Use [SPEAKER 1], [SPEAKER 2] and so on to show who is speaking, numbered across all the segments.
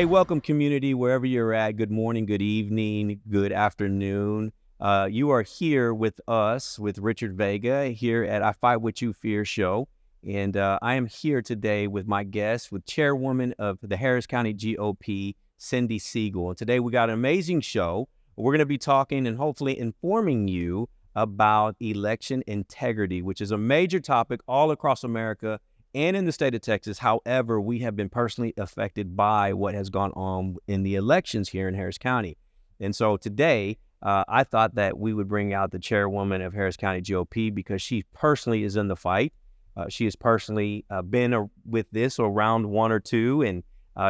[SPEAKER 1] Hey, welcome, community, wherever you're at. Good morning, good evening, good afternoon. You are here with us, with Richard Vega, here at I Fight What You Fear show. And I am here today with my guest, with Chairwoman of the Harris County GOP, Cindy Siegel. And today we got an amazing show. We're going to be talking and hopefully informing you about election integrity, which is a major topic all across America and in the state of Texas. However, we have been personally affected by what has gone on in the elections here in Harris County. And so today, I thought that we would bring out the chairwoman of Harris County GOP because she personally is in the fight. She has personally been with this around one or two, and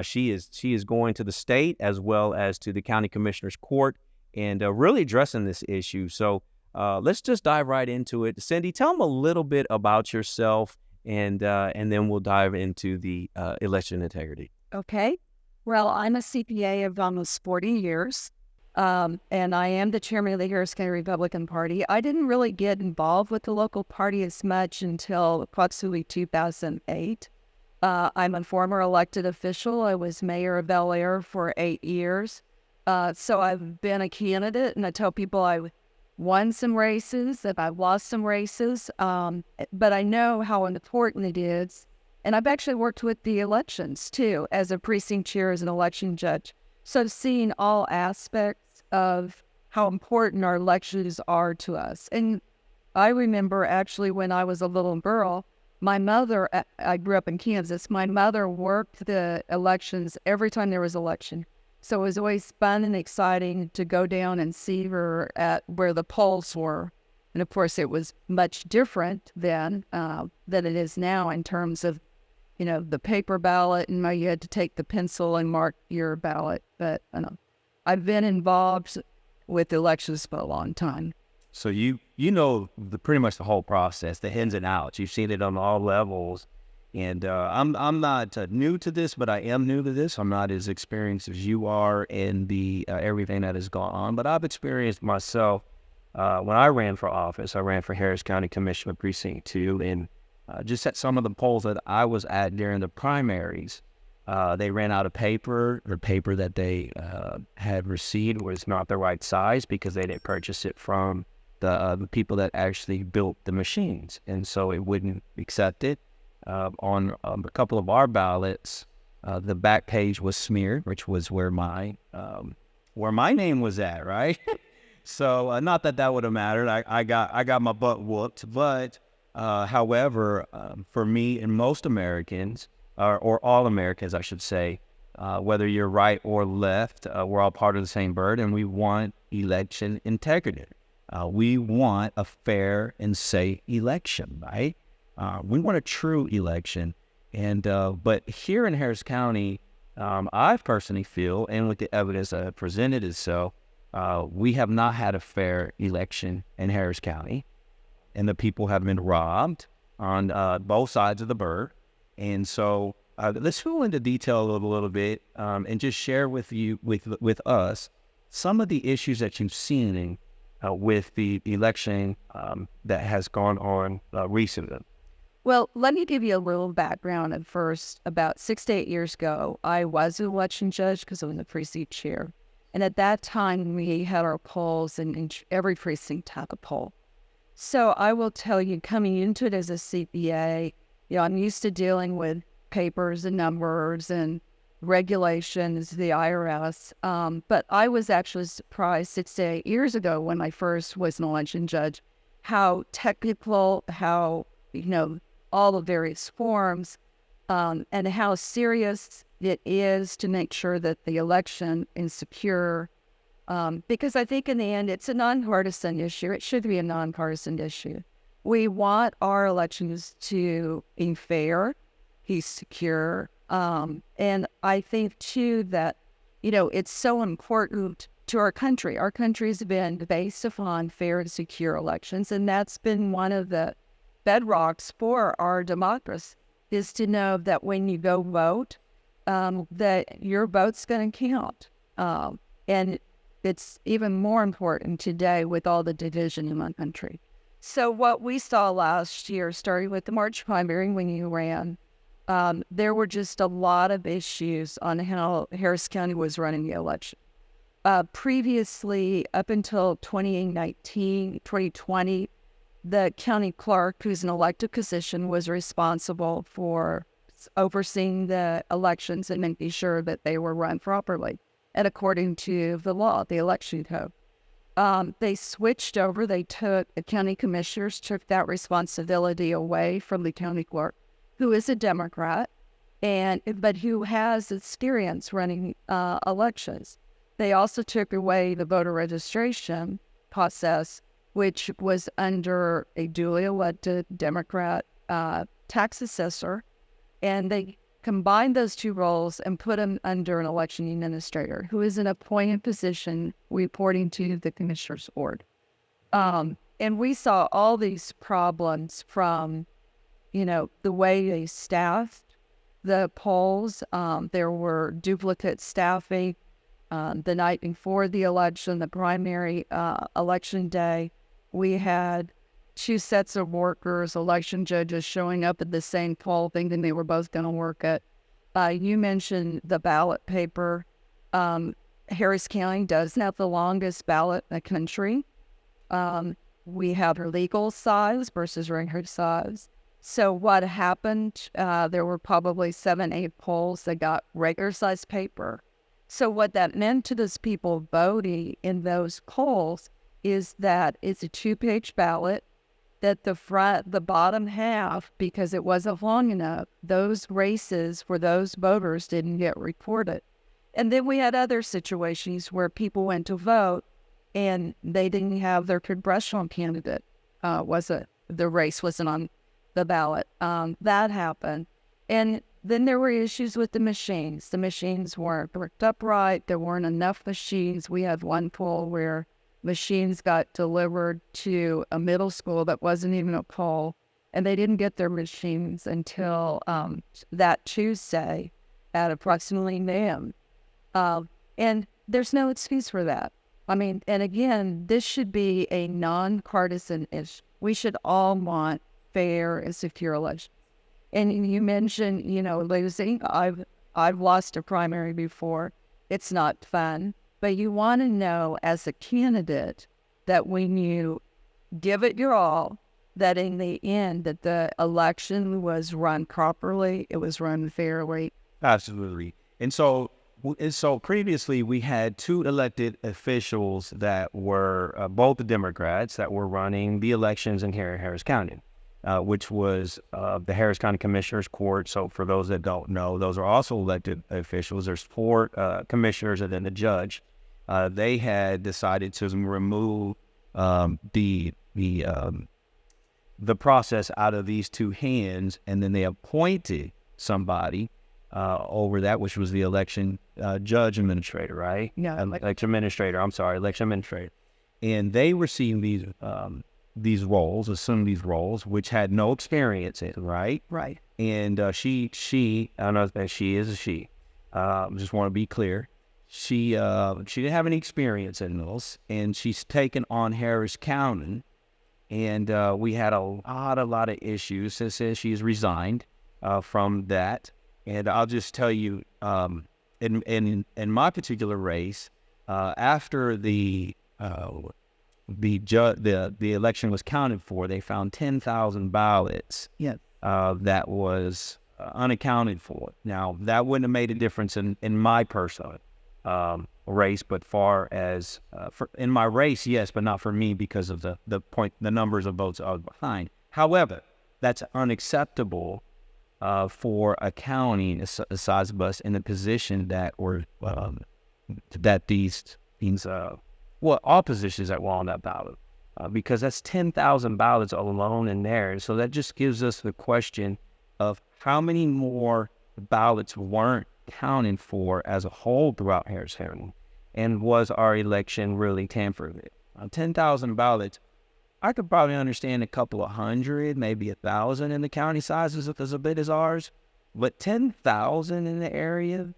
[SPEAKER 1] she is going to the state as well as to the county commissioner's court and really addressing this issue. So let's just dive right into it. Cindy, tell them a little bit about yourself, and then we'll dive into the election integrity.
[SPEAKER 2] Okay. Well, I'm a CPA of almost 40 years, and I am the chairman of the Harris County Republican Party. I didn't really get involved with the local party as much until approximately 2008. I'm a former elected official. I was mayor of Bel Air for 8 years. So I've been a candidate, and I tell people I won some races, that I've lost some races, but I know how important it is. And I've actually worked with the elections, too, as a precinct chair, as an election judge. So seeing all aspects of how important our elections are to us. And I remember, actually, when I was a little girl, my mother, I grew up in Kansas, my mother worked the elections every time there was an election. So it was always fun and exciting to go down and see her at where the polls were. And of course, it was much different then than it is now in terms of, the paper ballot, and you had to take the pencil and mark your ballot. But I've been involved with elections for a long time.
[SPEAKER 1] So you know pretty much the whole process, the ins and outs. You've seen it on all levels. And I'm not new to this, but I am new to this. I'm not as experienced as you are in the everything that has gone on. But I've experienced myself when I ran for office. I ran for Harris County Commissioner Precinct 2. And just at some of the polls that I was at during the primaries, they ran out of paper, or paper that they had received was not the right size because they didn't purchase it from the people that actually built the machines. And so it wouldn't accept it. On a couple of our ballots, the back page was smeared, which was where my name was at, right? So not that would have mattered. I got my butt whooped, but however, for me and most Americans, or all Americans, I should say, whether you're right or left, we're all part of the same bird, and we want election integrity. We want a fair and safe election, right? We want a true election, and but here in Harris County, I personally feel, and with the evidence that I presented is so, we have not had a fair election in Harris County, and the people have been robbed on both sides of the bird. And so let's go into detail a little bit and just share with you, with us, some of the issues that you've seen with the election that has gone on recently.
[SPEAKER 2] Well, let me give you a little background at first. About 6 to 8 years ago, I was an election judge because I was the precinct chair. And at that time, we had our polls, and every precinct had a poll. So I will tell you, coming into it as a CPA, I'm used to dealing with papers and numbers and regulations, the IRS. But I was actually surprised 6 to 8 years ago when I first was an election judge, how technical, how, all the various forms, and how serious it is to make sure that the election is secure. Because I think in the end, it's a nonpartisan issue. It should be a nonpartisan issue. We want our elections to be fair, be secure. And I think, too, that, it's so important to our country. Our country's been based upon fair and secure elections, and that's been one of the bedrocks for our democracy, is to know that when you go vote, that your vote's going to count. And it's even more important today with all the division in our country. So what we saw last year, starting with the March primary when you ran, there were just a lot of issues on how Harris County was running the election. Previously, up until 2019, 2020, the county clerk, who's an elected position, was responsible for overseeing the elections and making sure that they were run properly and according to the law, the election code. They switched over. The county commissioners took that responsibility away from the county clerk, who is a Democrat, but who has experience running elections. They also took away the voter registration process, which was under a duly elected Democrat tax assessor, and they combined those two roles and put them under an election administrator, who is an appointed position reporting to the commissioner's board. And we saw all these problems from, the way they staffed the polls. There were duplicate staffing. The night before the election, the primary election day, we had two sets of workers, election judges showing up at the same poll thinking they were both going to work it. You mentioned the ballot paper. Harris County does have the longest ballot in the country. We have her legal size versus record size. So what happened, there were probably 7-8 polls that got regular size paper. So what that meant to those people voting in those polls is that it's a 2-page ballot, that the bottom half, because it wasn't long enough, those races for those voters didn't get reported. And then we had other situations where people went to vote and they didn't have their congressional candidate, the race wasn't on the ballot. That happened. And then there were issues with the machines. The machines weren't worked up right. There weren't enough machines. We had one poll where machines got delivered to a middle school that wasn't even a poll, and they didn't get their machines until that Tuesday at approximately noon. And there's no excuse for that. I mean, and again, this should be a nonpartisan issue. We should all want fair and secure elections. And you mentioned, losing. I've lost a primary before. It's not fun. But you want to know as a candidate that when you give it your all, that in the end, that the election was run properly, it was run fairly.
[SPEAKER 1] Absolutely. And so previously we had two elected officials that were both the Democrats that were running the elections in Harris County, which was the Harris County Commissioners Court. So for those that don't know, those are also elected officials. There's 4 commissioners and then the judge. They had decided to remove the process out of these two hands, and then they appointed somebody over that, which was the election administrator, right?
[SPEAKER 2] Yeah,
[SPEAKER 1] election administrator. And they received these roles, assumed these roles, which had no experience in, right?
[SPEAKER 2] Right.
[SPEAKER 1] And she, I don't know if she is a she. Just want to be clear. She didn't have any experience in those, and she's taken on Harris County, and we had a lot of issues since she's resigned from that. And I'll just tell you, in my particular race, after the election was counted for, they found 10,000 ballots.
[SPEAKER 2] Yeah.
[SPEAKER 1] That was unaccounted for. Now that wouldn't have made a difference in my personal race, but far as in my race, yes, but not for me because of the numbers of votes I was behind. However, that's unacceptable for a county the size of us in the position that were that these all positions that were on that ballot, because that's 10,000 ballots alone in there. So that just gives us the question of how many more ballots weren't counted for as a whole throughout Harris County, and was our election really tampered with? 10,000 ballots, I could probably understand a couple of hundred, maybe 1,000 in the county sizes as big as ours, but 10,000 in the area,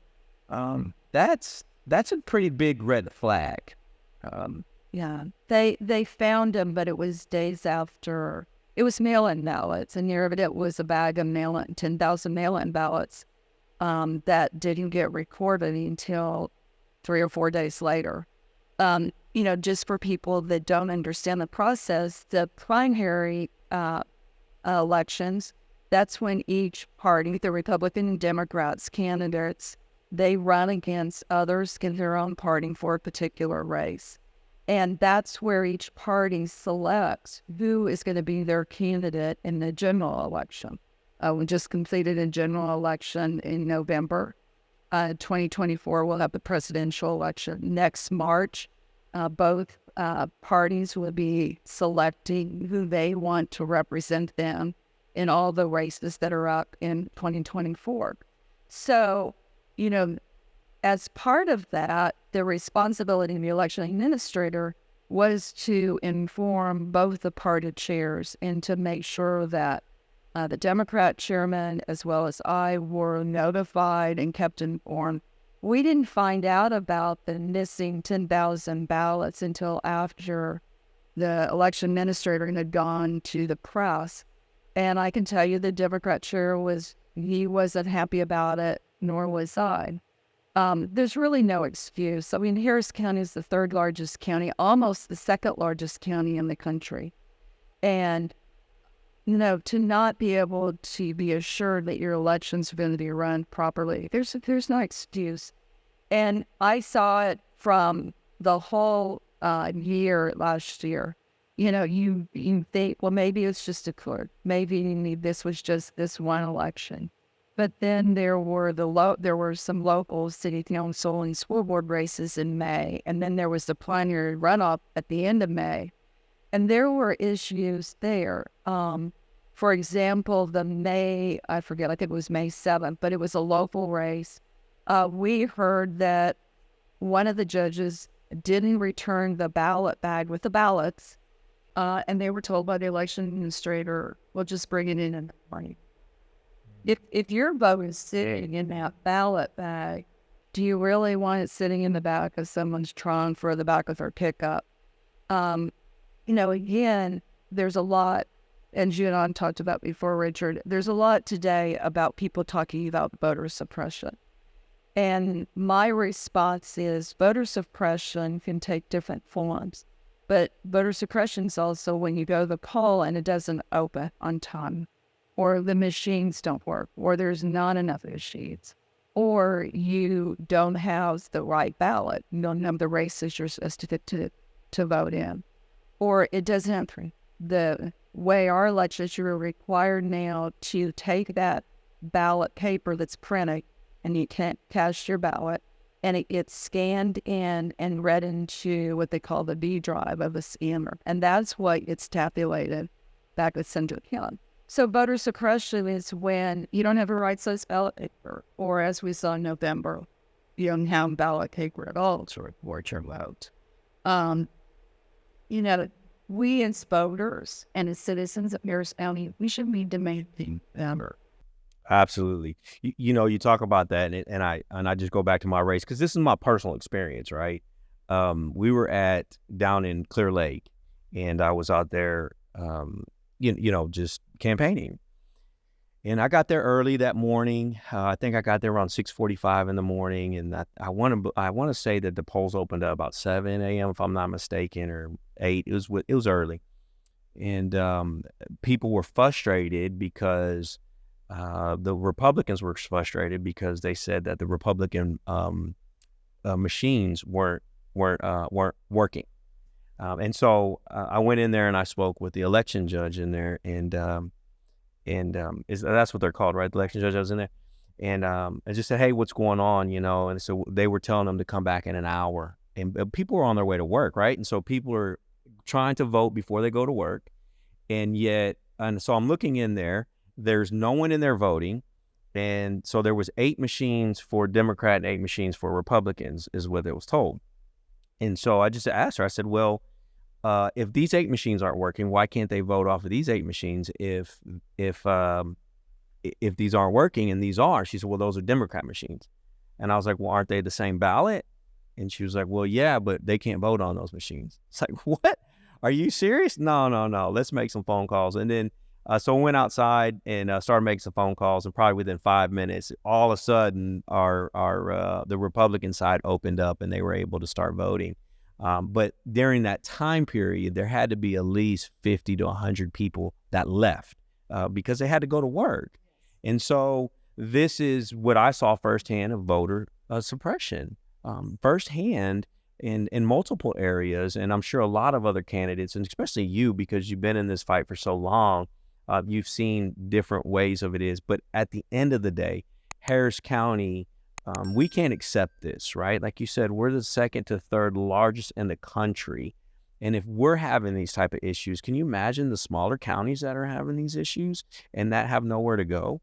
[SPEAKER 1] that's a pretty big red flag.
[SPEAKER 2] Yeah, they found him, but it was days after it was mail-in ballots, and near it was a bag of 10,000 mail-in ballots that didn't get recorded until 3 or 4 days later. Just for people that don't understand the process, the primary elections, that's when each party, the Republican and Democrats candidates, they run against others in their own party for a particular race. And that's where each party selects who is going to be their candidate in the general election. We just completed a general election in November. 2024, we'll have the presidential election next March. Both parties will be selecting who they want to represent them in all the races that are up in 2024. So, as part of that, the responsibility of the election administrator was to inform both the party chairs and to make sure that the Democrat chairman as well as I were notified and kept informed. We didn't find out about the missing 10,000 ballots until after the election administrator had gone to the press. And I can tell you the Democrat chair he wasn't happy about it, nor was I. There's really no excuse. I mean, Harris County is the third largest county, almost the second largest county in the country. And, to not be able to be assured that your elections are going to be run properly, there's no excuse. And I saw it from the whole year last year. You think, well, maybe it's just a clerk. Maybe this was just this one election. But then there were some local city council and school board races in May, and then there was the primary runoff at the end of May, and there were issues there. For example, I think it was May 7th, but it was a local race. We heard that one of the judges didn't return the ballot bag with the ballots, and they were told by the election administrator, "Well, just bring it in the morning." If your vote is sitting in that ballot bag, do you really want it sitting in the back of someone's trunk for the back of their pickup? Again, there's a lot, and you and I talked about before, Richard, there's a lot today about people talking about voter suppression. And my response is voter suppression can take different forms. But voter suppression is also when you go to the poll and it doesn't open on time, or the machines don't work, or there's not enough machines, or you don't have the right ballot, you don't have the races you're supposed to vote in, or it doesn't have the way our legislature are required now to take that ballot paper that's printed and you can't cast your ballot, and it gets scanned in and read into what they call the B drive of a scanner, and that's what gets tabulated back at Central County. So voter suppression is when you don't have a right-size ballot paper, or as we saw in November, you don't have ballot paper at all to report your vote. We as voters and as citizens of Harris County, we should be demanding better.
[SPEAKER 1] Absolutely. You talk about that, and I just go back to my race because this is my personal experience, right? We were down in Clear Lake, and I was out there, just campaigning. And I got there early that morning. I think I got there around 6:45 in the morning, and I want to say that the polls opened at about 7 a.m. if I'm not mistaken, or 8. It was early, and people were frustrated because the Republicans were frustrated because they said that the Republican machines weren't working. And so I went in there and I spoke with the election judge in there, and that's what they're called, right? The election judge was in there, and I just said, "Hey, what's going on?" And so they were telling them to come back in an hour, and people were on their way to work, right? And so people are trying to vote before they go to work, and so I'm looking in there. There's no one in there voting, and so there was 8 machines for Democrat and 8 machines for Republicans, is what it was told. And so I just asked her. I said, "Well, if these 8 machines aren't working, why can't they vote off of these 8 machines if these aren't working and these are?" She said, "Well, those are Democrat machines." And I was like, "Well, aren't they the same ballot?" And she was like, "Well, yeah, but they can't vote on those machines." It's like, what? Are you serious? No, no, no. Let's make some phone calls. And then, so we went outside and started making some phone calls. And probably within 5 minutes, all of a sudden, the Republican side opened up and they were able to start voting. But during that time period, there had to be at least 50 to 100 people that left because they had to go to work. And so this is what I saw firsthand of voter suppression, firsthand in multiple areas. And I'm sure a lot of other candidates, and especially you, because you've been in this fight for so long, you've seen different ways of it is. But at the end of the day, Harris County, we can't accept this, right? Like you said, we're the second to third largest in the country. And if we're having these type of issues, can you imagine the smaller counties that are having these issues and that have nowhere to go?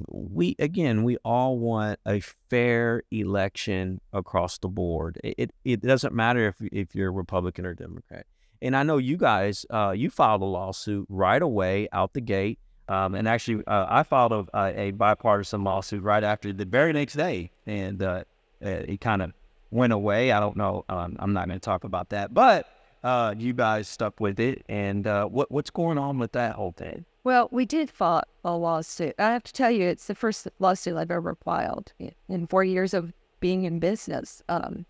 [SPEAKER 1] We all want a fair election across the board. It doesn't matter if you're Republican or Democrat. And I know you guys, you filed a lawsuit right away out the gate. And actually, I filed a bipartisan lawsuit right after the very next day. And it kind of went away. I don't know. I'm not going to talk about that. But you guys stuck with it. And what's going on with that whole thing?
[SPEAKER 2] Well, we did file a lawsuit. I have to tell you, it's the first lawsuit I've ever filed in 4 years of being in business. I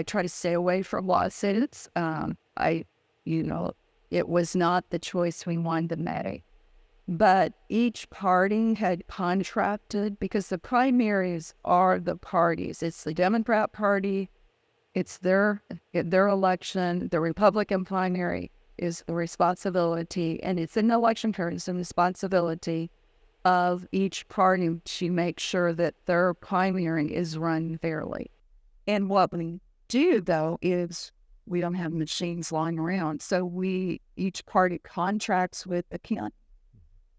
[SPEAKER 2] try to stay away from lawsuits. It was not the choice we wanted to make. But each party had contracted, because the primaries are the parties. It's the Democrat Party. It's their election. The Republican primary is the responsibility, and it's an election period. It's the responsibility of each party to make sure that their primary is run fairly. And what we do, though, is we don't have machines lying around. So each party contracts with the county.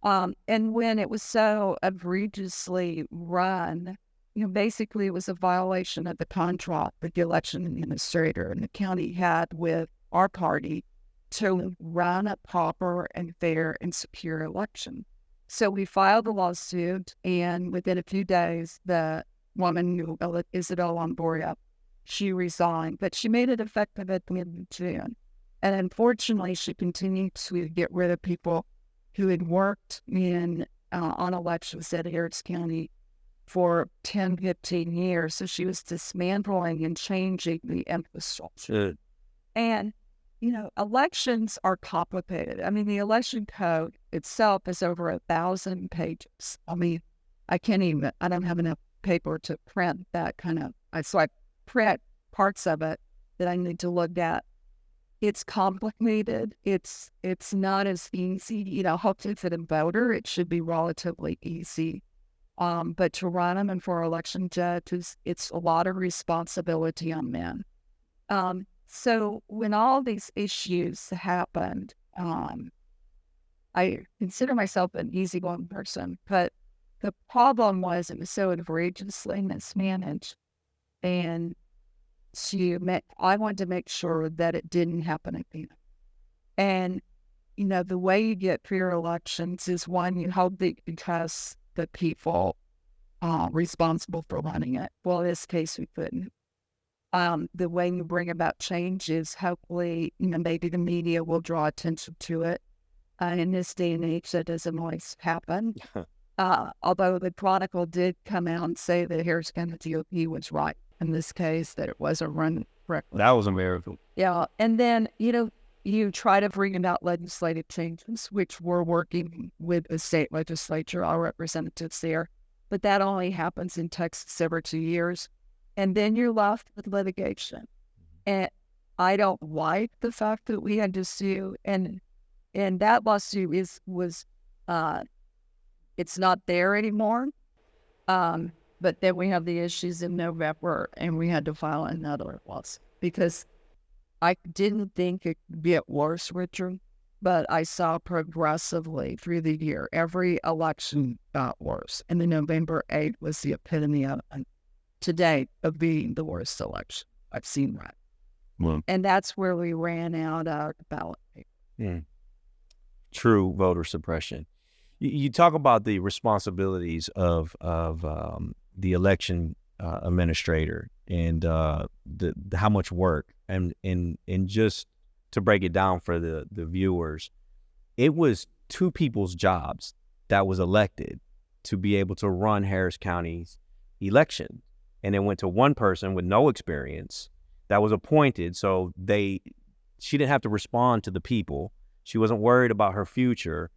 [SPEAKER 2] And when it was so egregiously run, basically it was a violation of the contract that the election administrator and the county had with our party to run a proper and fair and secure election. So we filed the lawsuit, and within a few days, the woman, Isabel Longoria, she resigned, but she made it effective at the end of June. And unfortunately, she continued to get rid of people who had worked on elections at Harris County for 10, 15 years. So she was dismantling and changing the infrastructure. And, elections are complicated. I mean, the election code itself is over 1,000 pages. I mean, I don't have enough paper to print that kind of, so I print parts of it that I need to look at. It's complicated. It's not as easy. Hopefully for the voter, it should be relatively easy. But to run them and for election judges, it's a lot of responsibility on men. So when all these issues happened, I consider myself an easygoing person, but the problem was it was so egregiously mismanaged. And I wanted to make sure that it didn't happen again. And, the way you get fair elections is, one, you hope that you trust the people responsible for running it. Well, in this case, we couldn't. The way you bring about change is hopefully, maybe the media will draw attention to it. In this day and age, that doesn't always happen. Although the Chronicle did come out and say that Harris County GOP was right in this case, that it wasn't run correctly.
[SPEAKER 1] That was a miracle.
[SPEAKER 2] Yeah. And then, you try to bring about legislative changes, which we're working with the state legislature, our representatives there. But that only happens in Texas every 2 years. And then you're left with litigation. And I don't like the fact that we had to sue. And that lawsuit was it's not there anymore. But then we have the issues in November, and we had to file another lawsuit because I didn't think it could get worse, Richard, but I saw progressively through the year, every election got worse. And the November 8th was the epitome of today of being the worst election I've seen run.
[SPEAKER 1] Well,
[SPEAKER 2] and that's where we ran out of ballot paper.
[SPEAKER 1] True voter suppression. You talk about the responsibilities of the election administrator and how much work and just to break it down for the viewers, it was two people's jobs that was elected to be able to run Harris County's election. And it went to one person with no experience that was appointed. So she didn't have to respond to the people. She wasn't worried about her future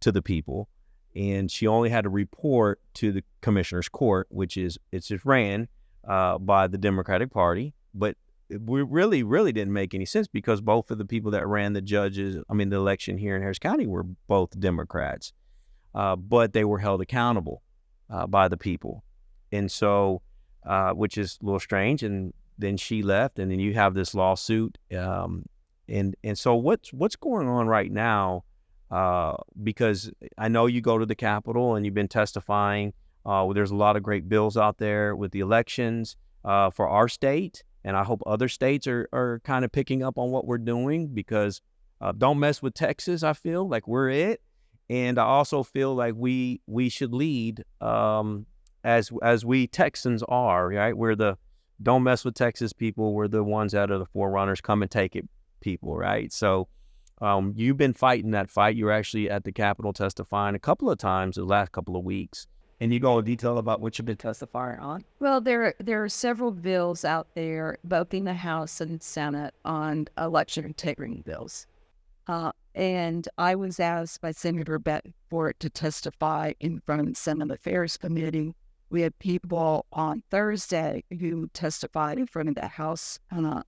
[SPEAKER 1] to the people. And she only had to report to the commissioner's court, it's just ran by the Democratic Party. But it really didn't make any sense because both of the people that ran the election here in Harris County were both Democrats. But they were held accountable by the people. And so, which is a little strange. And then she left, and then you have this lawsuit. And so what's going on right now? Because I know you go to the Capitol and you've been testifying. There's a lot of great bills out there with the elections for our state. And I hope other states are kind of picking up on what we're doing, because don't mess with Texas. I feel like we're it. And I also feel like we should lead as we Texans are, right? We're the don't mess with Texas people. We're the ones that are the forerunners, come and take it people, right? So you've been fighting that fight. You were actually at the Capitol testifying a couple of times the last couple of weeks. And you go into detail about what you've been testifying on?
[SPEAKER 2] Well, there are several bills out there, both in the House and Senate, on election integrity bills. And I was asked by Senator Betancourt to testify in front of the Senate Affairs Committee. We had people on Thursday who testified in front of the House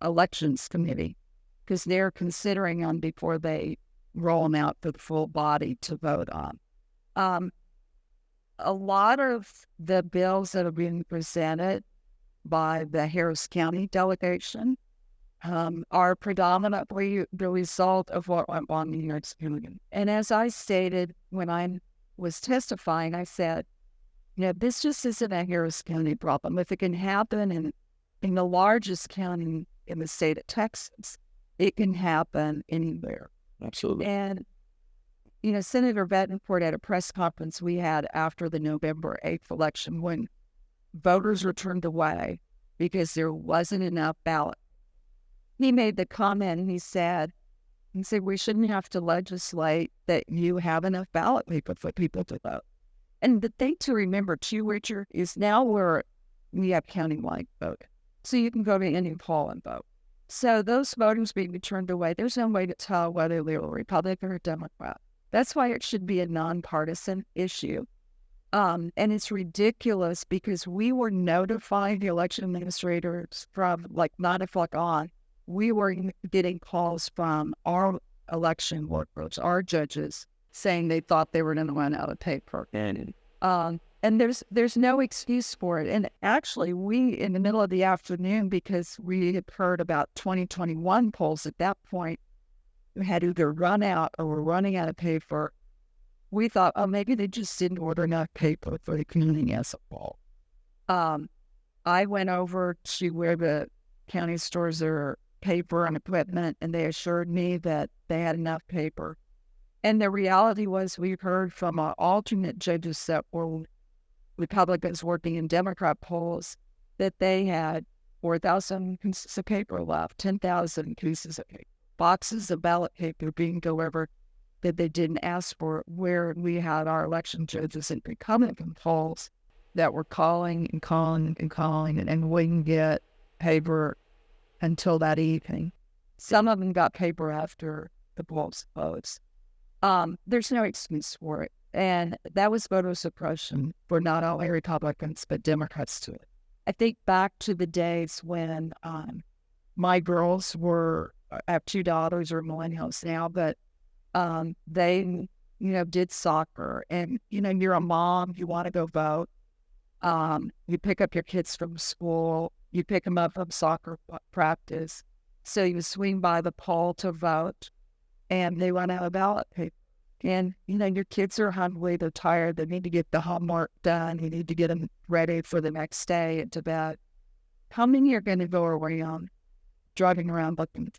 [SPEAKER 2] Elections Committee, because they're considering on before they roll them out for the full body to vote on. A lot of the bills that are being presented by the Harris County delegation are predominantly the result of what went on in New York City. And as I stated when I was testifying, I said, this just isn't a Harris County problem. If it can happen in the largest county in the state of Texas, it can happen anywhere.
[SPEAKER 1] Absolutely.
[SPEAKER 2] And, Senator Betancourt at a press conference we had after the November 8th election, when voters were turned away because there wasn't enough ballot, he made the comment, and he said, we shouldn't have to legislate that you have enough ballot paper for people to vote. And the thing to remember too, Richard, is now we have countywide voting. So you can go to any poll and vote. So those voters being turned away, there's no way to tell whether they're a Republican or Democrat. That's why it should be a nonpartisan issue. And it's ridiculous because we were notifying the election administrators from 9 o'clock on. We were getting calls from our election workers, our judges, saying they thought they were going to run out of paper. And there's no excuse for it. And actually, we, in the middle of the afternoon, because we had heard about 2021 polls at that point, we had either run out or were running out of paper. We thought, maybe they just didn't order enough paper for the community as a whole. I went over to where the county stores their paper and equipment, and they assured me that they had enough paper. And the reality was, we heard from alternate judges that were Republicans working in Democrat polls that they had 4,000 pieces of paper left, 10,000 pieces of paper, boxes of ballot paper being delivered that they didn't ask for, where we had our election judges in Republican polls that were calling and wouldn't get paper until that evening. Some of them got paper after the polls closed. There's no excuse for it. And that was voter suppression for not only Republicans, but Democrats too. I think back to the days when my girls I have 2 daughters who are millennials now, but they, did soccer. And, you're a mom, you want to go vote. You pick up your kids from school, you pick them up from soccer practice. So you swing by the poll to vote, and they run out of ballot paper. And, your kids are hungry, they're tired, they need to get the homework done, you need to get them ready for the next day and to bed. How many are going to go around driving around looking?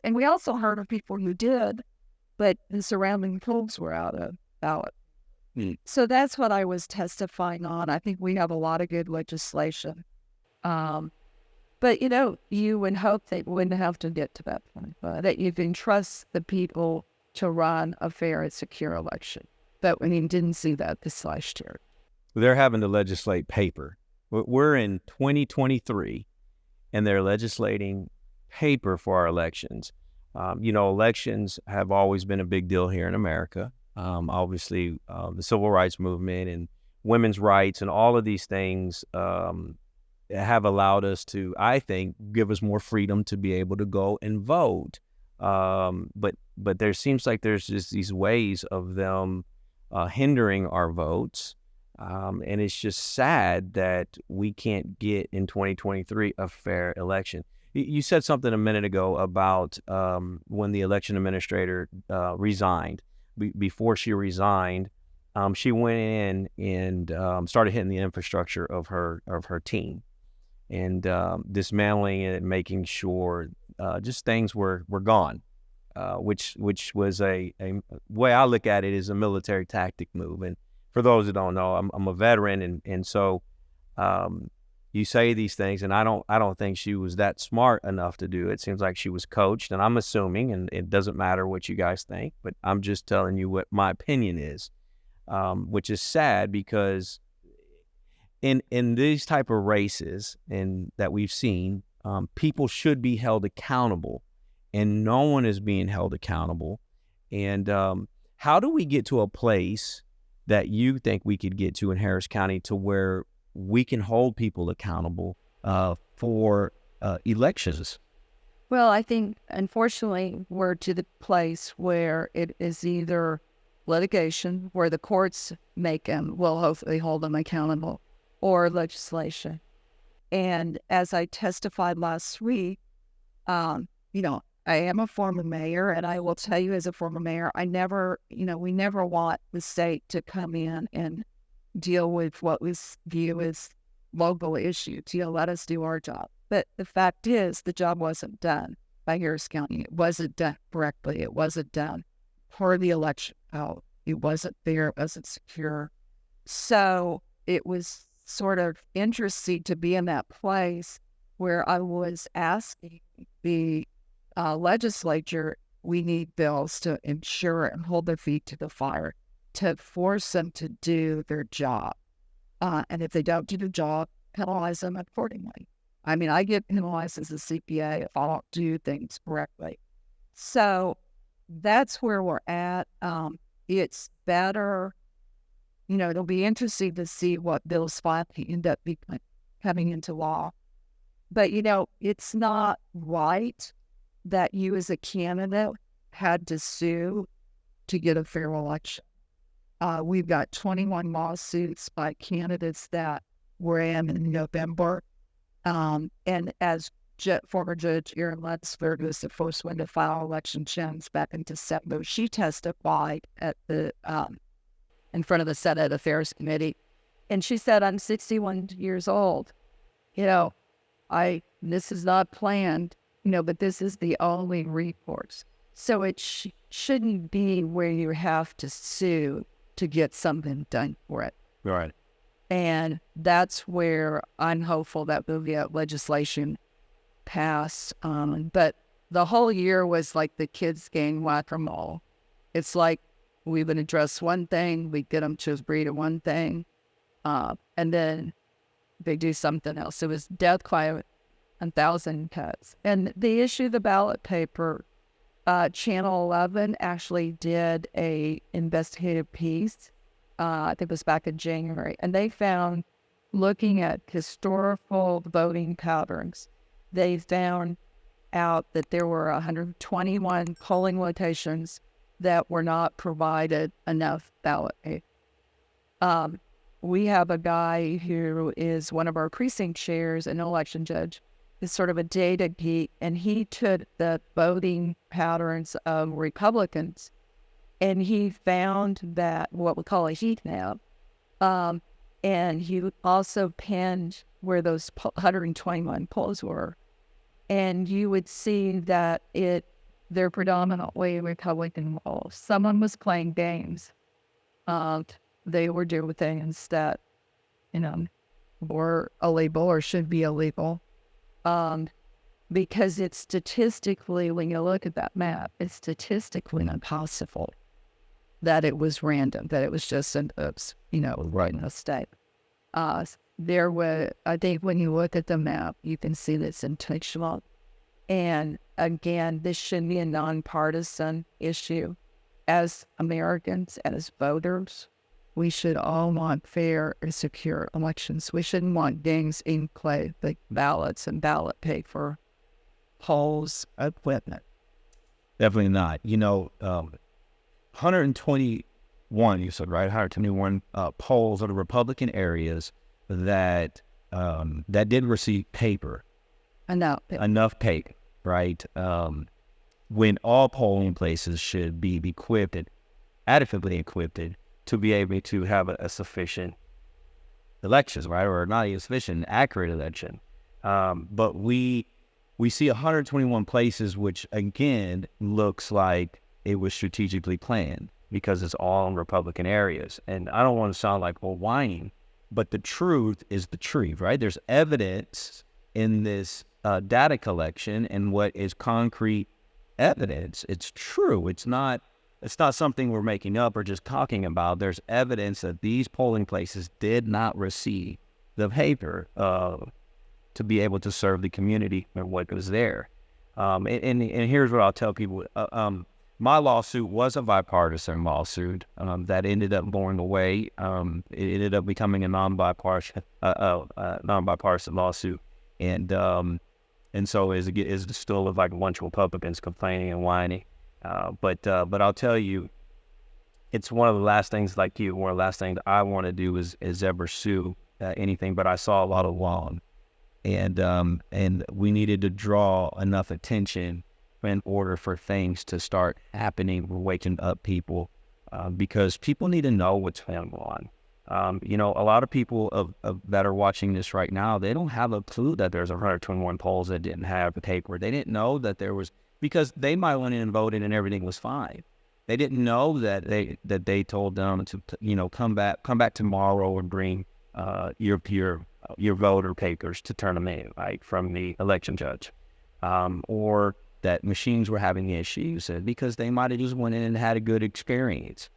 [SPEAKER 2] And we also heard of people who did, but the surrounding polls were out of ballot. So that's what I was testifying on. I think we have a lot of good legislation. But But, you would hope they wouldn't have to get to that point, that you can trust the people to run a fair and secure election. But we didn't see that this last year.
[SPEAKER 1] They're having to legislate paper. We're in 2023, and they're legislating paper for our elections. Elections have always been a big deal here in America. Obviously, the civil rights movement and women's rights and all of these things have allowed us to, I think, give us more freedom to be able to go and vote. But there seems like there's just these ways of them hindering our votes. And it's just sad that we can't get in 2023 a fair election. You said something a minute ago about when the election administrator resigned. Before she resigned, she went in and started hitting the infrastructure of her team and dismantling it, making sure just things were gone, which was a way I look at it is a military tactic move. And for those that don't know, I'm a veteran, and so you say these things, and I don't think she was that smart enough to do it. It seems like she was coached, and I'm assuming, and it doesn't matter what you guys think, but I'm just telling you what my opinion is, which is sad because in these type of races and that we've seen, people should be held accountable, and no one is being held accountable. And how do we get to a place that you think we could get to in Harris County to where we can hold people accountable for elections?
[SPEAKER 2] Well, I think, unfortunately, we're to the place where it is either litigation, where the courts will hopefully hold them accountable, or legislation. And as I testified last week, I am a former mayor, and I will tell you as a former mayor, we never want the state to come in and deal with what we view as local issues. Let us do our job. But the fact is, the job wasn't done by Harris County. It wasn't done correctly. It wasn't done for the election. It wasn't fair. It wasn't secure. So it was sort of interesting to be in that place where I was asking the legislature, we need bills to ensure and hold their feet to the fire, to force them to do their job. And if they don't do the job, penalize them accordingly. I get penalized as a CPA if I don't do things correctly. So that's where we're at. It's better, it'll be interesting to see what bills finally end up coming into law. But, it's not right that you as a candidate had to sue to get a fair election. We've got 21 lawsuits by candidates that were in November. And as former Judge Erin Lutzberg was the first one to file election challenge back in December, she testified at in front of the Senate Affairs Committee. And she said, I'm 61 years old. This is not planned, but this is the only recourse. So it shouldn't be where you have to sue to get something done for it.
[SPEAKER 1] Right.
[SPEAKER 2] And that's where I'm hopeful that we'll get legislation passed. But the whole year was like the kids game whack-a-mole. It's like we would address one thing, we get them to agree to one thing, and then they do something else. It was death by 1,000 cuts. And the issue of the ballot paper, Channel 11 actually did a investigative piece. I think it was back in January, and they found, looking at historical voting patterns, they found out that there were 121 polling locations that were not provided enough ballot paper. We have a guy who is one of our precinct chairs, an election judge, is sort of a data geek, and he took the voting patterns of Republicans, and he found that what we call a heat map, and he also pinned where those 121 polls were, and you would see that they're predominantly Republican polls. Someone was playing games. They were doing things that, were illegal or should be illegal. because it's statistically, when you look at that map, it's statistically impossible that it was random, that it was just an oops, right in a state. There were, I think when you look at the map, you can see that's intentional. And again, this should be a nonpartisan issue. As Americans, as voters, we should all want fair and secure elections. We shouldn't want gangs in play, like ballots and ballot paper, polls, equipment.
[SPEAKER 1] Definitely not. 121, you said, right? 121 polls of the Republican areas that didn't receive paper. Enough paper, right? When all polling places should be adequately equipped to be able to have a sufficient elections, right? Or not even sufficient, accurate election. But we see 121 places, which again looks like it was strategically planned because it's all in Republican areas. And I don't want to sound like whining, but the truth is the truth, right? There's evidence in this data collection, and what is concrete evidence. It's true. It's not something we're making up or just talking about. There's evidence that these polling places did not receive the paper to be able to serve the community and what was there. And here's what I'll tell people. My lawsuit was a bipartisan lawsuit that ended up going away. It ended up becoming a non-bipartisan lawsuit. And so is still of like a bunch of Republicans complaining and whining. But I'll tell you, it's one of the last things one of the last things I want to do is ever sue anything. But I saw a lot of wrong, and we needed to draw enough attention in order for things to start happening. We're waking up people because people need to know what's going on. A lot of people that are watching this right now, they don't have a clue that there's 121 polls that didn't have the paper. They didn't know that there was, because they might went in and voted and everything was fine. They didn't know that they told them to come back tomorrow and bring your voter papers to turn them in, right, from the election judge, or that machines were having issues because they might have just went in and had a good experience.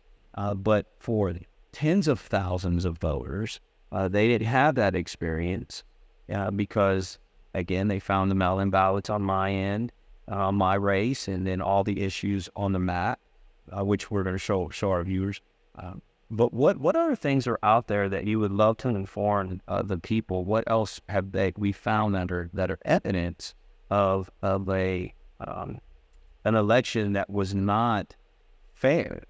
[SPEAKER 1] But for tens of thousands of voters, they didn't have that experience because, again, they found the mail-in ballots on my end, my race, and then all the issues on the map, which we're going to show our viewers. But what other things are out there that you would love to inform the people? What else have we found that are evidence of an election that was not fair?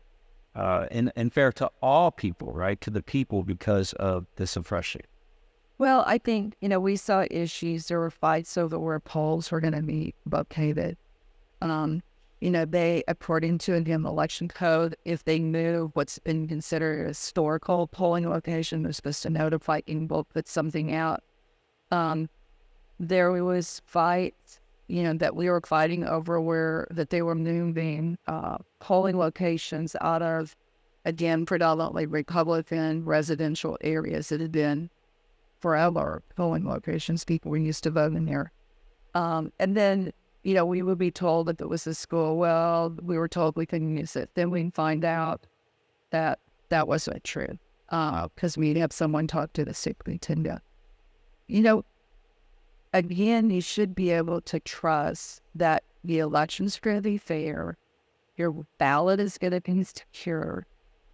[SPEAKER 1] And fair to all people, right? To the people because of the suppression.
[SPEAKER 2] Well, I think, we saw issues. There were fights over where polls were going to be located. They, according to the election code, if they knew what's been considered a historical polling location, they're supposed to notify people, put something out. There was fights, that we were fighting over that they were moving polling locations out of, again, predominantly Republican residential areas that had been forever polling locations. People were used to voting there. And then, we would be told if it was a school, well, we were told we couldn't use it. Then we'd find out that that wasn't true because we'd have someone talk to the superintendent. Again, you should be able to trust that the election's going to be fair. Your ballot is going to be secure.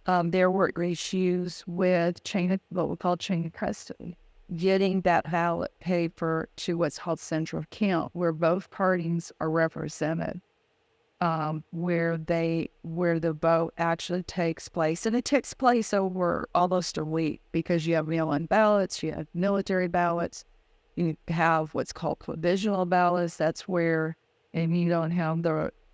[SPEAKER 2] There were issues with what we call chain of custody, getting that ballot paper to what's called central count, where both parties are represented, where the vote actually takes place. And it takes place over almost a week because you have mail-in ballots, you have military ballots, you have what's called provisional ballots. That's where, and you don't have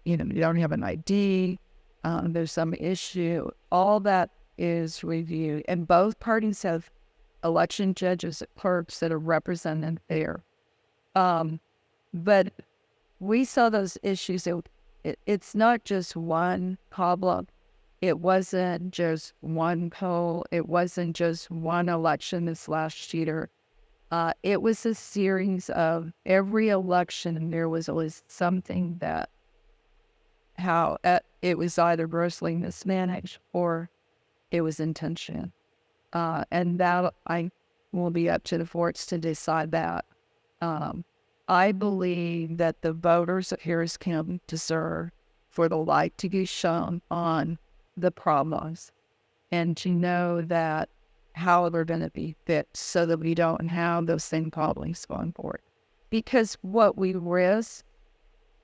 [SPEAKER 2] you don't have an ID, there's some issue. All that is reviewed, and both parties have election judges, clerks that are represented there. But we saw those issues. It's not just one problem. It wasn't just one poll. It wasn't just one election this last year. It was a series of every election, and there was always something that it was either grossly mismanaged or it was intentional. And that I will be up to the courts to decide that. I believe that the voters of Harris County deserve for the light to be shown on the problems and to know that how they're going to be fixed so that we don't have those same problems going forward. Because what we risk,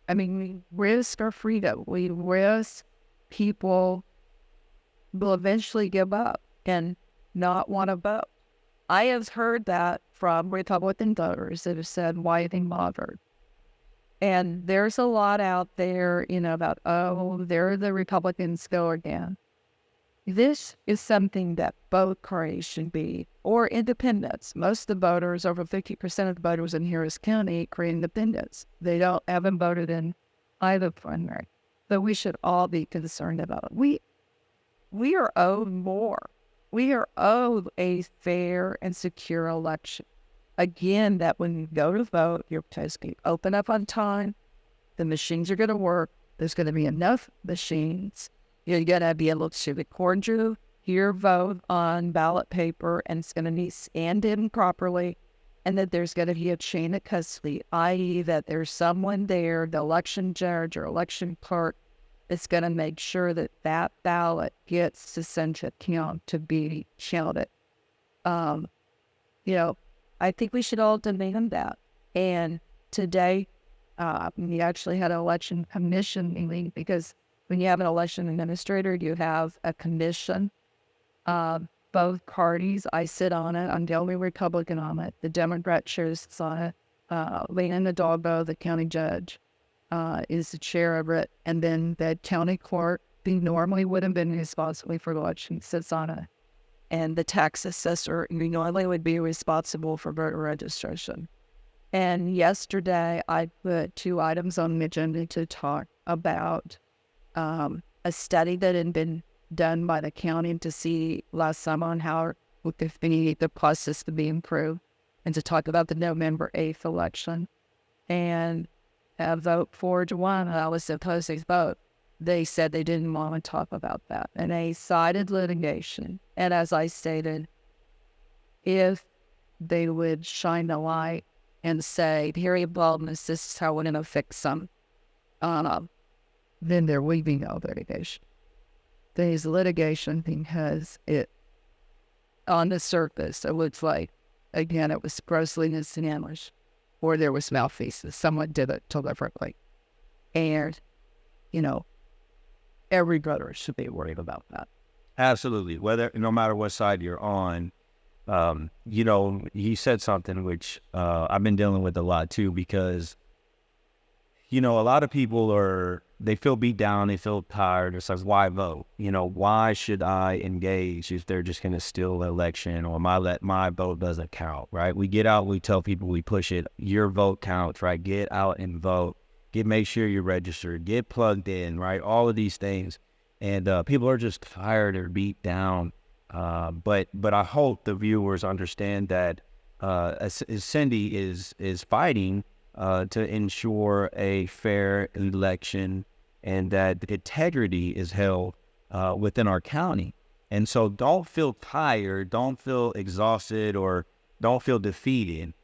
[SPEAKER 2] we risk our freedom. We risk people will eventually give up and not want to vote. I have heard that from Republican voters that have said, why are they bothered? And there's a lot out there, about, oh, there the Republicans go again. This is something that both parties should be, or independents. Most of the voters, over 50% of the voters in Harris County, are independents. They haven't voted in either primary. So we should all be concerned about it. We are owed more. We are owed a fair and secure election. Again, that when you go to vote, your place can open up on time. The machines are going to work. There's going to be enough machines. You're going to be able to record your vote on ballot paper, and it's going to be scanned in properly, and that there's going to be a chain of custody, i.e. that there's someone there, the election judge or election clerk, that's going to make sure that that ballot gets to Senate count to be counted. I think we should all demand that. And today, we actually had an election commission meeting, because when you have an election administrator, you have a commission. Both parties, I sit on it. I'm the only Republican on it. The Democrat chair sits on it. Leanne Adalbo, the county judge, is the chair of it. And then the county clerk, who normally would have been responsible for the election, sits on it. And the tax assessor, who normally would be responsible for voter registration. And yesterday, I put 2 items on the agenda to talk about a study that had been done by the county to see last summer on how we could need the process to be improved, and to talk about the November 8th election. And a vote 4-1, I was supposed to vote. They said they didn't want to talk about that. And they cited litigation. And as I stated, if they would shine the light and say, period baldness, this is how we're going to fix them, then they're leaving out litigation. There's litigation because it, on the surface, it looks like, again, it was grossly mismanaged, or there was malfeasance. Someone did it deliberately. And, every voter should be worried about that.
[SPEAKER 1] Absolutely. No matter what side you're on, he said something which I've been dealing with a lot too, because, a lot of people they feel beat down, they feel tired. It's like, why vote? Why should I engage if they're just going to steal the election, or my vote doesn't count, right? We get out, we tell people, we push it. Your vote counts, right? Get out and vote. Make sure you're registered, get plugged in, right? All of these things. And people are just tired or beat down. But I hope the viewers understand that Cindy is fighting to ensure a fair election, and that integrity is held within our county. And so don't feel tired, don't feel exhausted, or don't feel defeated.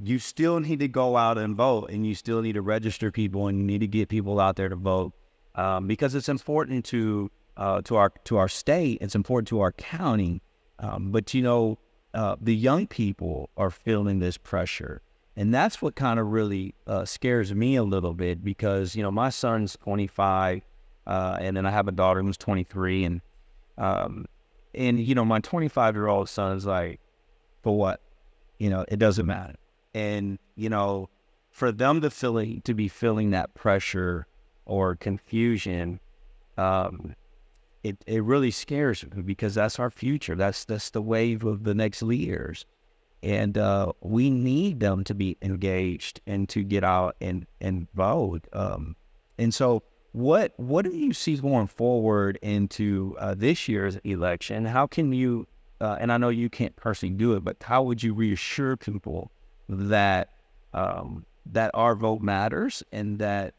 [SPEAKER 1] You still need to go out and vote, and you still need to register people, and you need to get people out there to vote, because it's important to our state. It's important to our county. But the young people are feeling this pressure, and that's what kind of really scares me a little bit, because my son's 25, and then I have a daughter who's 23, and my 25-year-old son's like, for what? It doesn't matter. And, for them to be feeling that pressure or confusion, it really scares me, because that's our future. That's the wave of the next leaders. And we need them to be engaged and to get out and vote. And so what do you see going forward into this year's election? How can you and I know you can't personally do it, but how would you reassure people that that our vote matters and that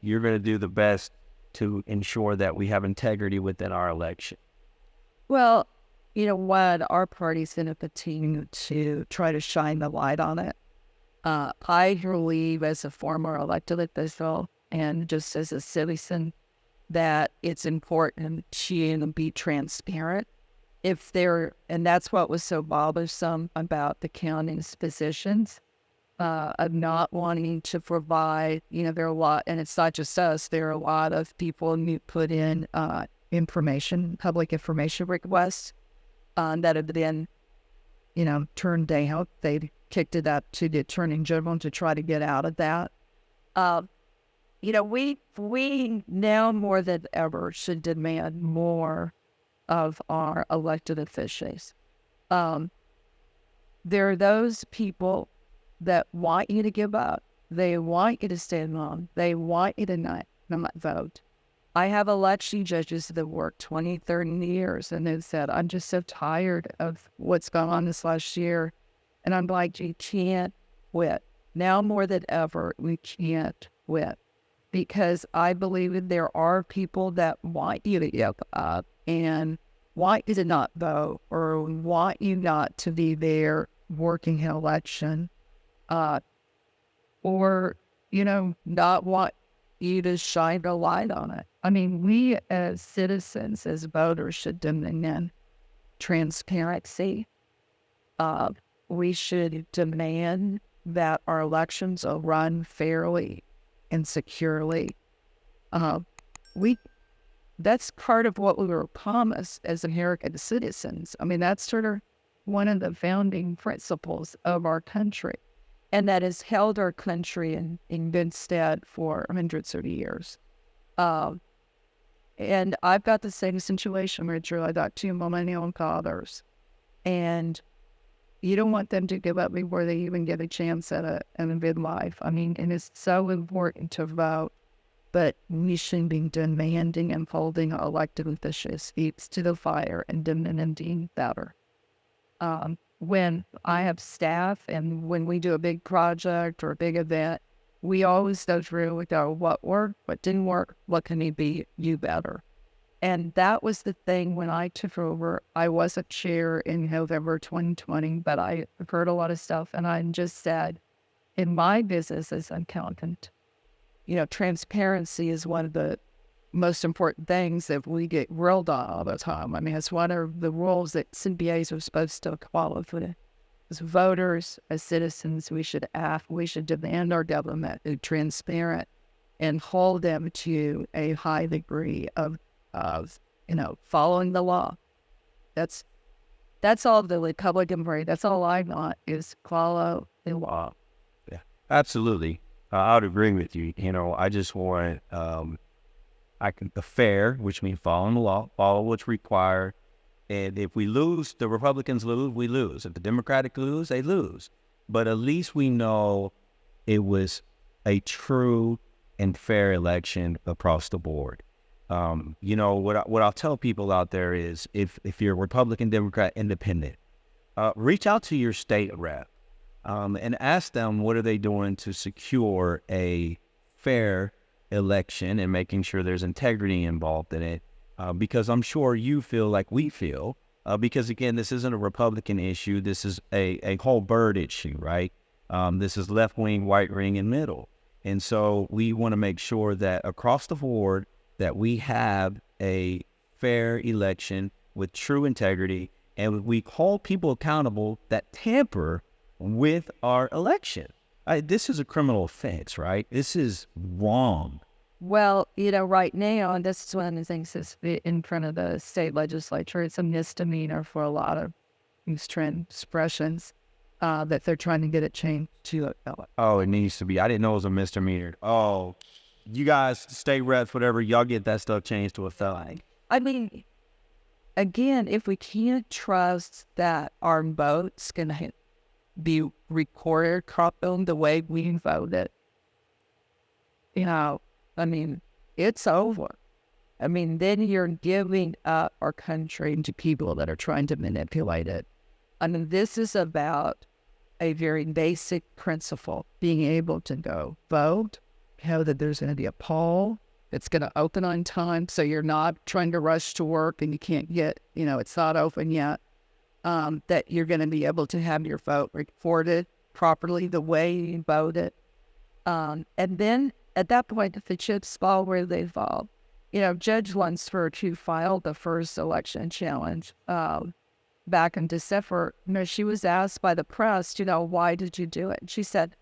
[SPEAKER 1] you're going to do the best to ensure that we have integrity within our election?
[SPEAKER 2] Well, what our party's going to continue to try to shine the light on it. I believe, as a former elected official and just as a citizen, that it's important to be transparent. And that's what was so bothersome about the county's positions, of not wanting to provide, there are a lot, and it's not just us, there are a lot of people who put in public information requests that have been, turned down. They kicked it up to the Attorney General to try to get out of that. We now more than ever should demand more of our elected officials. There are those people that want you to give up. They want you to stay alone. They want you to not vote. I have election judges that worked 20, 30 years, and they said, I'm just so tired of what's gone on this last year. And I'm like, you can't quit. Now more than ever, we can't quit. Because I believe that there are people that want you to give up and want you to not vote or want you not to be there working an election, or, not want you to shine a light on it. I mean, we as citizens, as voters, should demand transparency. We should demand that our elections are run fairly and securely. That's part of what we were promised as American citizens. I mean, that's sort of one of the founding principles of our country, and that has held our country in good stead for hundreds of years. And I've got the same situation, Richard. I got two millennial fathers, and you don't want them to give up before they even get a chance at a good life. I mean, and it's so important to vote, but we should be demanding and holding our elected officials' feet to the fire and demanding better. When I have staff and when we do a big project or a big event, we always go through, we go, what worked, what didn't work, what can we do better? And that was the thing when I took over. I was a chair in November 2020, but I heard a lot of stuff, and I just said, in my business as an accountant, transparency is one of the most important things that we get grilled on all the time. I mean, it's one of the rules that CPAs are supposed to follow. As voters, as citizens, we should demand our government to be transparent and hold them to a high degree of following the law. That's all the Republican Party. That's all I want is follow the law.
[SPEAKER 1] Yeah, absolutely. I would agree with you. I just want the fair, which means following the law, follow what's required. And if we lose, the Republicans lose, we lose. If the Democrats lose, they lose. But at least we know it was a true and fair election across the board. What I'll tell people out there is if you're Republican, Democrat, Independent, reach out to your state rep and ask them what are they doing to secure a fair election and making sure there's integrity involved in it. Because I'm sure you feel like we feel, because again, this isn't a Republican issue. This is a whole bird issue, right? This is left wing, right wing, and middle. And so we want to make sure that across the board that we have a fair election with true integrity, and we hold people accountable that tamper with our election. This is a criminal offense, right? This is wrong.
[SPEAKER 2] Well, right now, and this is one of the things that's in front of the state legislature. It's a misdemeanor for a lot of these transgressions that they're trying to get it changed to a felony.
[SPEAKER 1] Oh, it needs to be. I didn't know it was a misdemeanor. Oh, you guys, state reps, whatever, y'all get that stuff changed to a felony.
[SPEAKER 2] I mean, again, if we can't trust that our votes can be recorded properly the way we voted, I mean, it's over. I mean, then you're giving up our country to people that are trying to manipulate it. I mean, this is about a very basic principle, being able to go vote, know that there's going to be a poll that's going to open on time, so you're not trying to rush to work and you can't get, it's not open yet, that you're going to be able to have your vote recorded properly the way you voted. And then at that point, if the chips fall where they fall, Judge Lunsford, who filed the first election challenge back in December, she was asked by the press, why did you do it? And she said,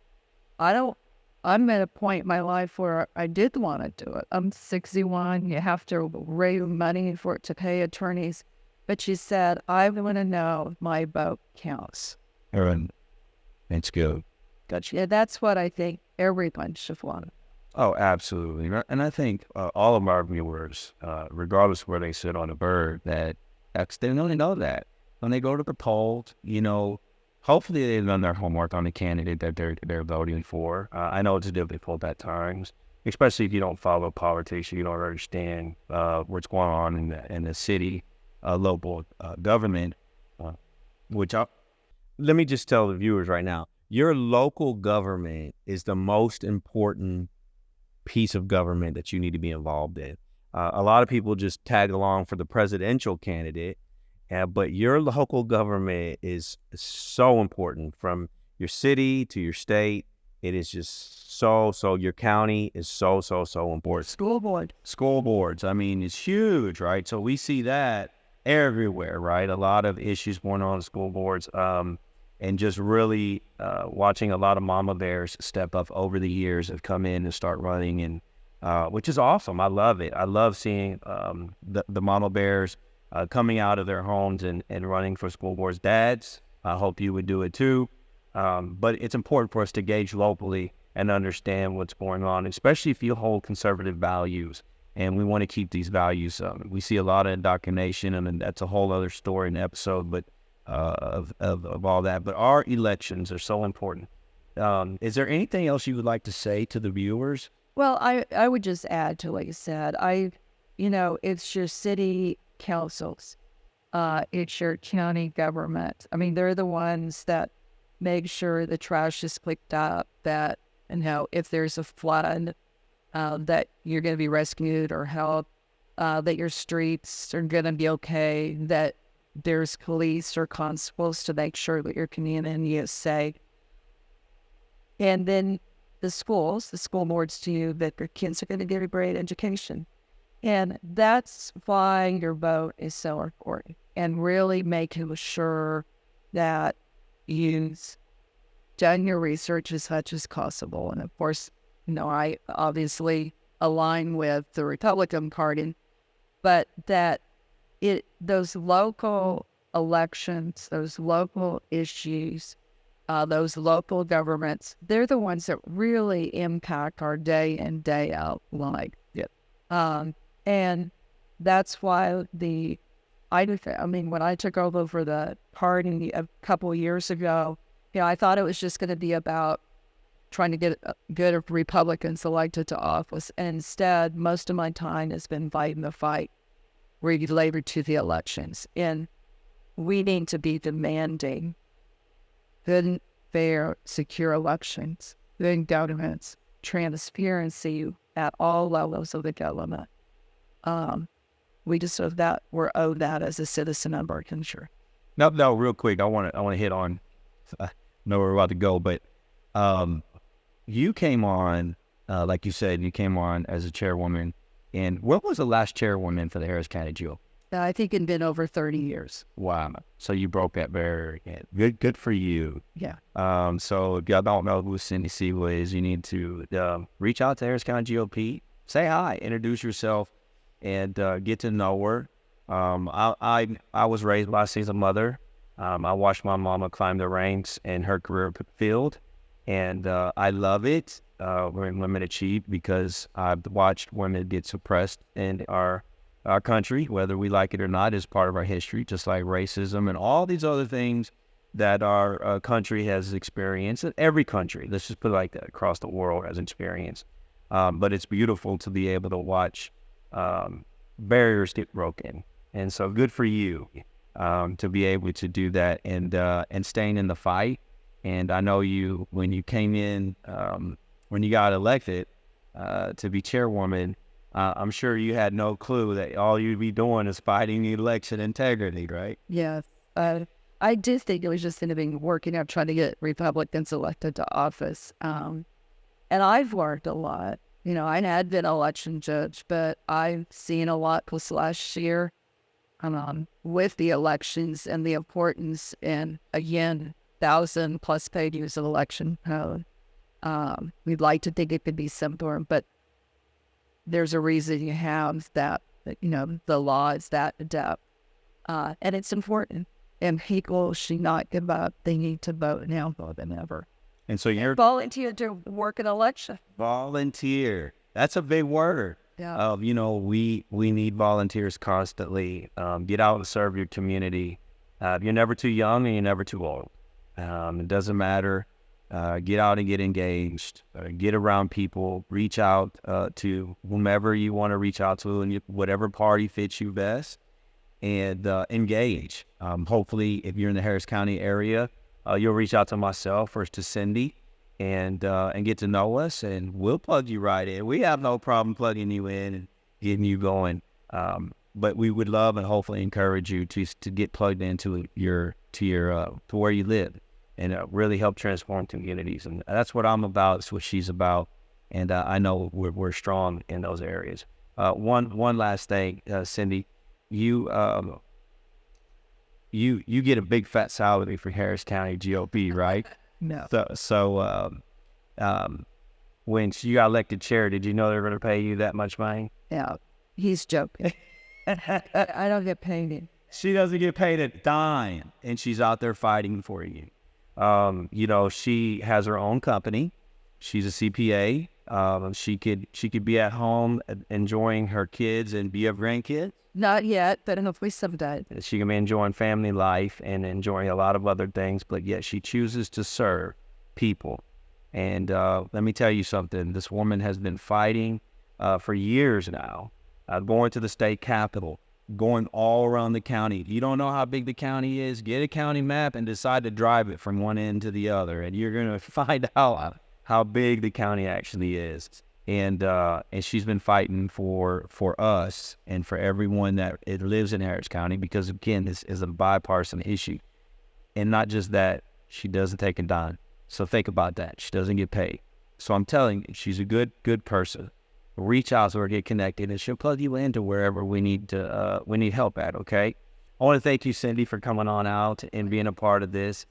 [SPEAKER 2] I'm at a point in my life where I did want to do it. I'm 61. You have to raise money for it to pay attorneys. But she said, I want to know if my vote counts.
[SPEAKER 1] Aaron, that's good. Gotcha.
[SPEAKER 2] Yeah, that's what I think everyone should want.
[SPEAKER 1] Oh, absolutely. And I think all of our viewers, regardless of where they sit on the bird, they don't know that. When they go to the polls, hopefully they've done their homework on the candidate that they're voting for. I know it's difficult at times, especially if you don't follow politics, you don't understand what's going on in the city, local government. Let me just tell the viewers right now, your local government is the most important piece of government that you need to be involved in. A lot of people just tag along for the presidential candidate. But your local government is so important, from your city to your state. It is just so your county is so important. School boards. I mean, it's huge, right? So we see that everywhere, right? A lot of issues going on in school boards, and just really watching a lot of mama bears step up over the years, have come in and start running, and which is awesome. I love it. I love seeing the mama bears coming out of their homes and running for school boards. Dads, I hope you would do it too. But it's important for us to gauge locally and understand what's going on, especially if you hold conservative values. And we want to keep these values. We see a lot of indoctrination, and that's a whole other story and episode, but of all that. But our elections are so important. Is there anything else you would like to say to the viewers?
[SPEAKER 2] Well, I would just add to what you said. It's your city councils, it's your county government. I mean, they're the ones that make sure the trash is picked up, that, if there's a flood, that you're going to be rescued or helped, that your streets are going to be okay, that there's police or constables to make sure that your community is safe. And then the school boards to you, that your kids are going to get a great education. And that's why your vote is so important, and really making sure that you've done your research as much as possible. And of course, I obviously align with the Republican Party, but that those local elections, those local issues, those local governments, they're the ones that really impact our day in, day out life.
[SPEAKER 1] Yeah.
[SPEAKER 2] And that's why when I took over the party a couple of years ago, I thought it was just going to be about trying to get good Republicans elected to office. And instead, most of my time has been fighting the fight related to the elections. And we need to be demanding good, fair, secure elections, good governments, transparency at all levels of the government. We just we're owed that as a citizen of our country.
[SPEAKER 1] No, real quick, I want to hit on. I know we're about to go, but you came on, like you said, you came on as a chairwoman. And what was the last chairwoman for the Harris County Jail?
[SPEAKER 2] I think it'd been over 30 years.
[SPEAKER 1] Wow. So you broke that barrier again. Good for you.
[SPEAKER 2] Yeah.
[SPEAKER 1] So if y'all don't know who Cindy Siegel is, you need to reach out to Harris County GOP, say hi, introduce yourself, and get to know her. I was raised by a single mother. I watched my mama climb the ranks in her career field, and I love it when women achieve, because I've watched women get suppressed in our country, whether we like it or not, is part of our history, just like racism and all these other things that our country has experienced. And every country, let's just put it like that, across the world has experienced. But it's beautiful to be able to watch barriers get broken. And so good for you to be able to do that and staying in the fight. And I know you, when you came in, when you got elected to be chairwoman, I'm sure you had no clue that all you'd be doing is fighting election integrity, right?
[SPEAKER 2] Yes. I did think it was just going to be working out trying to get Republicans elected to office. And I've learned a lot. You know, I had been an election judge, but I've seen a lot this last year with the elections and the importance and, again, 1,000+ pages of election code. We'd like to think it could be simpler, but there's a reason you have that, you know, the law is that adept. And it's important. And people should not give up. They need to vote now more than ever.
[SPEAKER 1] And so you're
[SPEAKER 2] volunteer to work an election.
[SPEAKER 1] Volunteer. That's a big word.
[SPEAKER 2] Yeah.
[SPEAKER 1] You know, we need volunteers constantly. Get out and serve your community. You're never too young and you're never too old. It doesn't matter. Get out and get engaged. Get around people. Reach out to whomever you want to reach out to, and whatever party fits you best. And engage. Hopefully, if you're in the Harris County area, you'll reach out to myself or to Cindy and get to know us, and we'll plug you right in. We have no problem plugging you in and getting you going. But we would love and hopefully encourage you to get plugged into to where you live and really help transform communities. And that's what I'm about. It's what she's about. And I know we're strong in those areas. One last thing, Cindy. You get a big fat salary for Harris County GOP, right?
[SPEAKER 2] No.
[SPEAKER 1] So when you got elected chair, did you know they were going to pay you that much money?
[SPEAKER 2] Yeah, he's joking. I don't get paid.
[SPEAKER 1] She doesn't get paid a dime, and she's out there fighting for you. You know, she has her own company. She's a CPA. She could be at home enjoying her kids and be a grandkid.
[SPEAKER 2] Not yet, but hopefully someday.
[SPEAKER 1] She can be enjoying family life and enjoying a lot of other things, but yet she chooses to serve people. And let me tell you something. This woman has been fighting for years now, going to the state capitol, going all around the county. If you don't know how big the county is, get a county map and decide to drive it from one end to the other, and you're going to find out how big the county actually is. And she's been fighting for us and for everyone that lives in Harris County, because, again, this is a bipartisan issue. And not just that, she doesn't take a dime. So think about that. She doesn't get paid. So I'm telling you, she's a good person. Reach out to her, get connected, and she'll plug you into wherever we need help at, okay? I want to thank you, Cindy, for coming on out and being a part of this.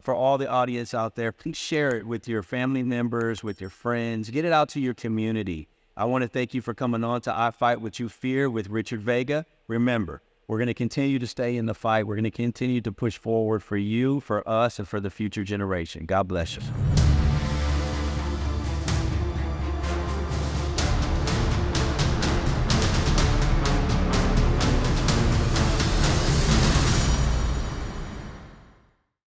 [SPEAKER 1] For all the audience out there, please share it with your family members, with your friends. Get it out to your community. I want to thank you for coming on to I Fight What You Fear with Richard Vega. Remember, we're going to continue to stay in the fight. We're going to continue to push forward for you, for us, and for the future generation. God bless you.